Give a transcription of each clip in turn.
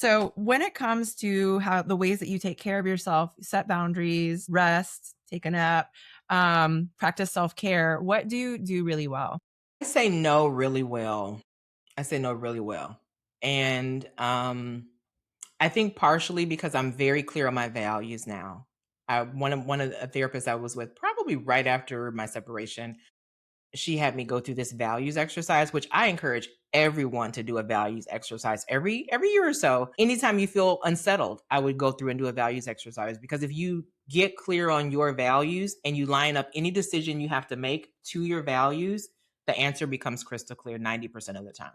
So when it comes to how the ways that you take care of yourself, set boundaries, rest, take a nap, practice self-care, what do you do really well? I say no really well. I say no really well. And I think partially because I'm very clear on my values now. One of the therapists I was with probably right after my separation, she had me go through this values exercise, which I encourage everyone to do a values exercise every year or so. Anytime you feel unsettled, I would go through and do a values exercise because if you get clear on your values and you line up any decision you have to make to your values, the answer becomes crystal clear 90% of the time.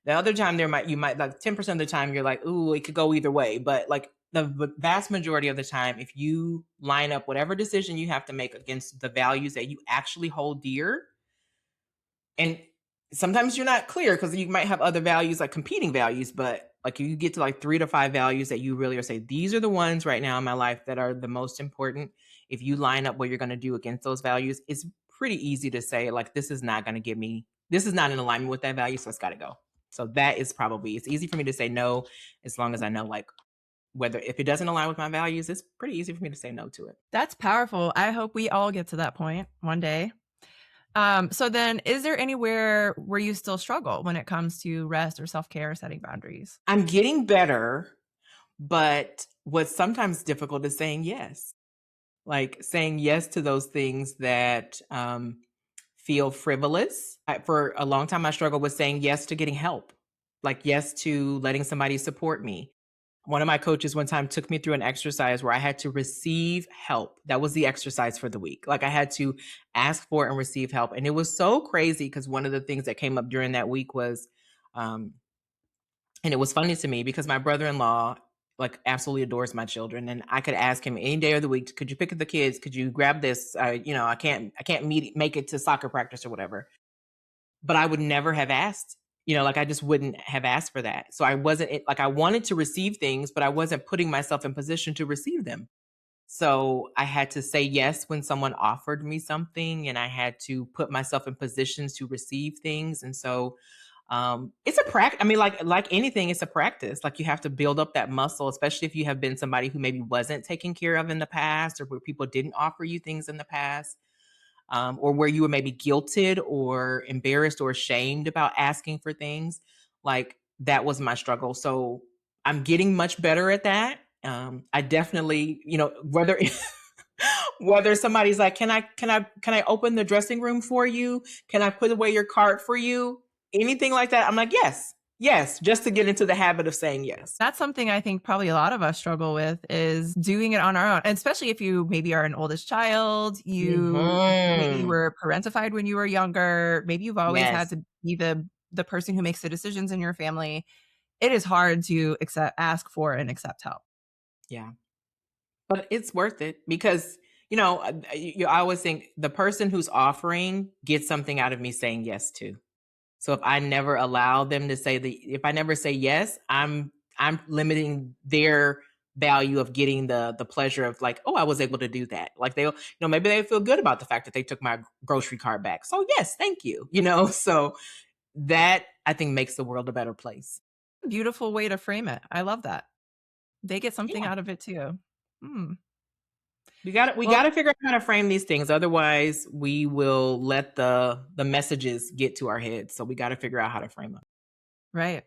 The other time you might like 10% of the time you're like, ooh, it could go either way. But like the vast majority of the time, if you line up whatever decision you have to make against the values that you actually hold dear, and sometimes you're not clear because you might have other values like competing values, but like you get to like 3 to 5 values that you really are saying, these are the ones right now in my life that are the most important. If you line up what you're going to do against those values, it's pretty easy to say, like, this is not going to give me, this is not in alignment with that value, so it's got to go. So that is probably, it's easy for me to say no as long as I know, like, whether if it doesn't align with my values, it's pretty easy for me to say no to it. That's powerful. I hope we all get to that point one day. So then is there anywhere where you still struggle when it comes to rest or self-care or setting boundaries? I'm getting better, but what's sometimes difficult is saying yes. Like saying yes to those things that feel frivolous. For a long time, I struggled with saying yes to getting help, like yes to letting somebody support me. One of my coaches one time took me through an exercise where I had to receive help. That was the exercise for the week. Like I had to ask for and receive help. And it was so crazy because one of the things that came up during that week was, um, and it was funny to me because my brother-in-law like absolutely adores my children, and I could ask him any day of the week, could you pick up the kids? Could you grab this? I can't make it to soccer practice or whatever. But I would never have asked, like I just wouldn't have asked for that. So I wasn't like I wanted to receive things, but I wasn't putting myself in position to receive them. So I had to say yes when someone offered me something, and I had to put myself in positions to receive things. And so it's a practice. I mean, like anything, it's a practice. Like you have to build up that muscle, especially if you have been somebody who maybe wasn't taken care of in the past, or where people didn't offer you things in the past, or where you were maybe guilted or embarrassed or ashamed about asking for things. Like that was my struggle. So I'm getting much better at that. I definitely, whether whether somebody's like, can I open the dressing room for you? Can I put away your cart for you? Anything like that? I'm like, yes, yes, just to get into the habit of saying yes. That's something I think probably a lot of us struggle with is doing it on our own. And especially if you maybe are an oldest child, you maybe Mhm. were parentified when you were younger, maybe you've always had Yes. to be the person who makes the decisions in your family. It is hard to ask for and accept help. Yeah. But it's worth it because, I always think the person who's offering gets something out of me saying yes to. So if I never allow them to if I never say yes, I'm limiting their value of getting the pleasure of like, oh, I was able to do that. Like they'll, maybe they feel good about the fact that they took my grocery cart back. So yes, thank you. So that I think makes the world a better place. Beautiful way to frame it. I love that. They get something Yeah. out of it too. Hmm. Well, We gotta figure out how to frame these things. Otherwise, we will let the messages get to our heads. So we gotta figure out how to frame them. right.